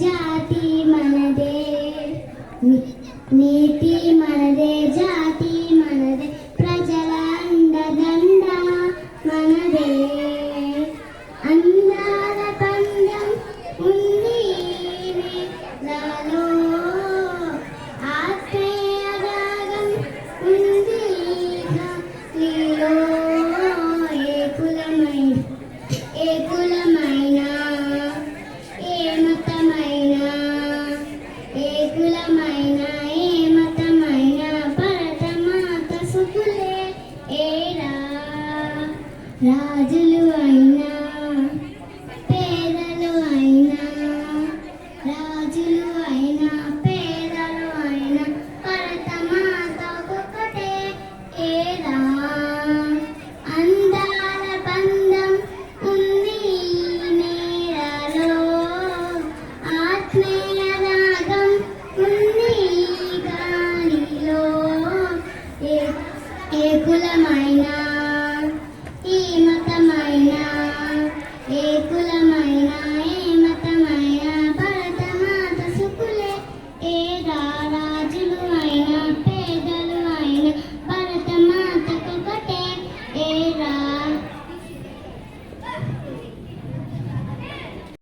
జాతి మనదే, నీతి మనదే, జాతి మనదే, ప్రజల అండదండ మనదే. అందాల పందం ఉంది నాలో, ఆత్మీయ రాగం ఉంది నీలో. ఏ కులమైన ఏ మతమైన, ఏ కులమైన ఏ మతమైన, భరతమాత సుకులే ఏరా. రాజులు అయినా పేదలు అయినా, రాజులు అయినా పేదలు అయినా, భరతమాత ఒక్కటే ఏరా. అందాల బంధం ఉంది నేలలో, ఆత్మీయ రాగం ఉంది గాలిలో. ఏ కులమైనా